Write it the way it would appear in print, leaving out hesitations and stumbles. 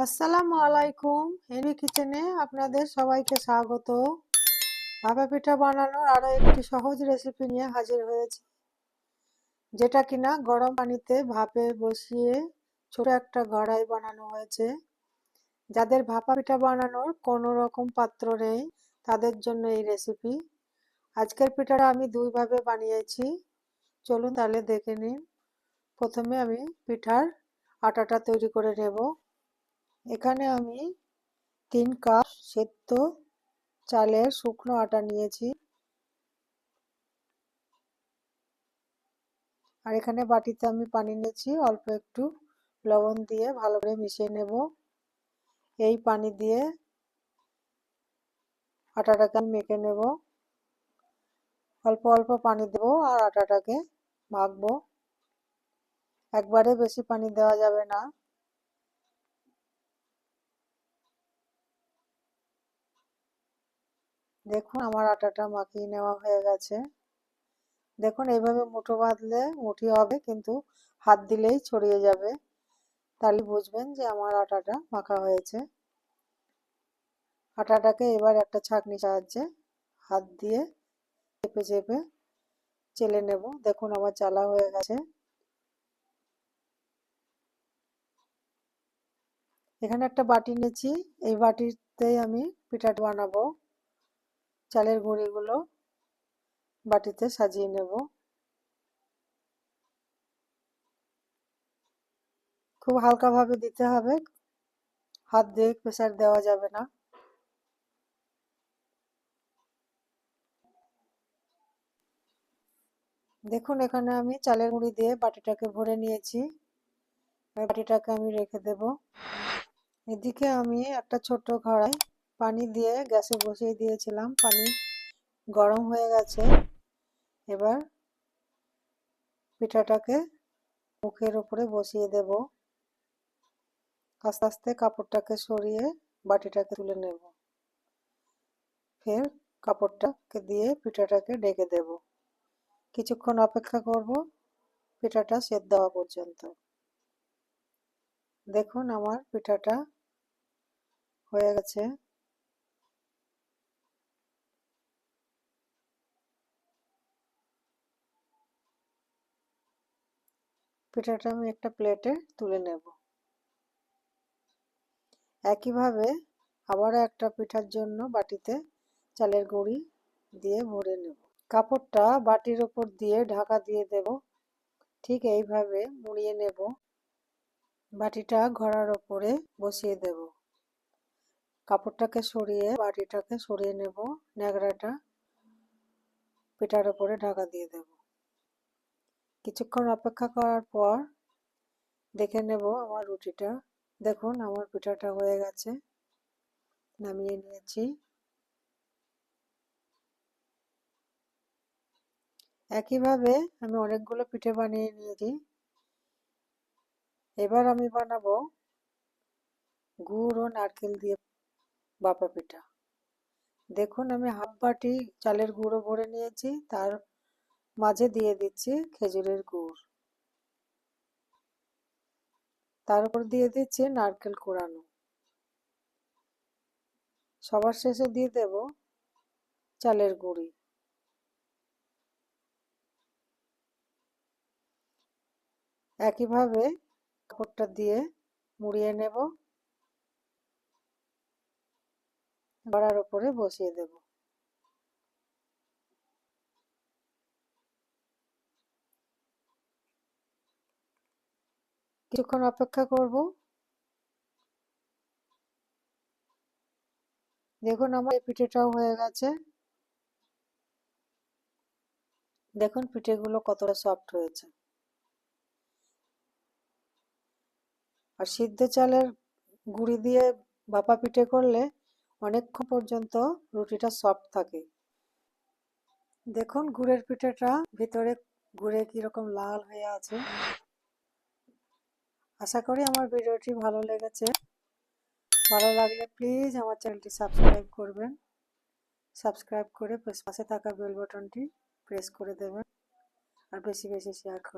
আসসালামু আলাইকুম। হেনরি কিচেনে আপনাদের সবাইকে স্বাগত। ভাপা পিঠা বানানোর আরো একটি সহজ রেসিপি নিয়ে হাজির হয়েছি, যেটা কিনা গরম পানিতে ভাপে বসিয়ে ছোট একটা কড়াই বানানো হয়েছে। যাদের ভাপা পিঠা বানানোর কোনো রকম পাত্র নেই, তাদের জন্য এই রেসিপি। আজকের পিঠাটা আমি দুইভাবে বানিয়েছি, চলুন তাহলে দেখে নিন। প্রথমে আমি পিঠার আটাটা তৈরি করে নেব। এখানে আমি 3 কাপ সেদ্ধ চালের শুকনো আটা নিয়েছি, আর এখানে বাটিতে আমি পানি নিয়েছি অল্প একটু, লবণ দিয়ে ভালো করে মিশিয়ে নেব। এই পানি দিয়ে আটাটাকে আমি মেখে নেব। অল্প অল্প পানি দেব আর আটাটাকে মাখবো। একবারে বেশি পানি দেওয়া যাবে না। দেখুন আমার আটাটা মাখিয়ে নেওয়া হয়ে গেছে। দেখুন এইভাবে মুঠো বাঁধলে মুঠি হবে, কিন্তু হাত দিলেই ছড়িয়ে যাবে, তাহলে বুঝবেন যে আমার আটাটা মাখা হয়েছে। আটাটাকে এবার একটা ছাঁকনির সাহায্যে হাত দিয়ে চেপে চেপে চেলে নেব। দেখুন আমার চালা হয়ে গেছে। এখানে একটা বাটি নিয়েছি, এই বাটিতেই আমি পিঠাটা বানাবো। চালের গুঁড়িগুলো বাটিতে সাজিয়ে নেব। খুব হালকা ভাবে দিতে হবে, হাত দিয়ে প্রেসার দেওয়া যাবে না। দেখুন এখানে আমি চালের গুঁড়ি দিয়ে বাটিটাকে ভরে নিয়েছি। বাটিটাকে আমি রেখে দেব। এদিকে আমি একটা ছোট কড়াই পানি দিয়ে গ্যাসে বসিয়ে দিয়েছিলাম। পানি গরম হয়ে গেছে। এবার পিঠাটাকে মুখের উপরে বসিয়ে দেব। আস্তে আস্তে কাপড়টাকে সরিয়ে বাটিটাকে তুলে নেব। ফের কাপড়টাকে দিয়ে পিঠাটাকে ঢেকে দেব। কিছুক্ষণ অপেক্ষা করব পিঠাটা সেদ্ধ হওয়া পর্যন্ত। দেখুন আমার পিঠাটা হয়ে গেছে। পিঠাটা আমি একটা প্লেটে তুলে নেব। একইভাবে আবারও একটা পিঠার জন্য বাটিতে চালের গুঁড়ি দিয়ে ভরে নেব। কাপড়টা বাটির ওপর দিয়ে ঢাকা দিয়ে দেব। ঠিক এইভাবে মুড়িয়ে নেব। বাটিটা ঘোড়ার ওপরে বসিয়ে দেব। কাপড়টাকে সরিয়ে বাটিটাকে সরিয়ে নেব। ন্যাকড়াটা পিঠার ওপরে ঢাকা দিয়ে দেব। কিছুক্ষণ অপেক্ষা করার পর দেখে নেব আমার রুটিটা। দেখুন আমার পিঠাটা হয়ে গেছে, নামিয়ে নিয়েছি। একইভাবে আমি অনেকগুলো পিঠে বানিয়ে নিয়েছি। এবার আমি বানাবো গুড় ও নারকেল দিয়ে ভাপা পিঠা। দেখুন আমি হাফ বাটি চালের গুঁড়ো ভরে নিয়েছি, তার মাঝে দিয়ে দিচ্ছি খেজুরের গুড়, তার উপর দিয়ে দিচ্ছি নারকেল কোড়ানো, সবার শেষে দিয়ে দেব চালের গুঁড়ি। একইভাবে কাপড়টা দিয়ে মুড়িয়ে নেব, গড়ার উপরে বসিয়ে দেব। কিছুক্ষণ অপেক্ষা করব। দেখুন আমার এই পিঠেটাও হয়ে গেছে। দেখুন পিঠেগুলো কতটা সফট হয়েছে। আর সিদ্ধ চালের গুঁড়ি দিয়ে ভাপা পিঠে করলে অনেকক্ষণ পর্যন্ত রুটিটা সফট থাকে। দেখুন গুড়ের পিঠাটা ভিতরে গুড়ে কিরকম লাল হয়ে আছে। আশা করি আমার ভিডিওটি ভালো লেগেছে। ভালো লাগলে প্লিজ আমার চ্যানেলটি সাবস্ক্রাইব করবেন। সাবস্ক্রাইব করে পাশে থাকা বেল বাটনটি প্রেস করে দেবেন, আর বেশি বেশি শেয়ার করবেন।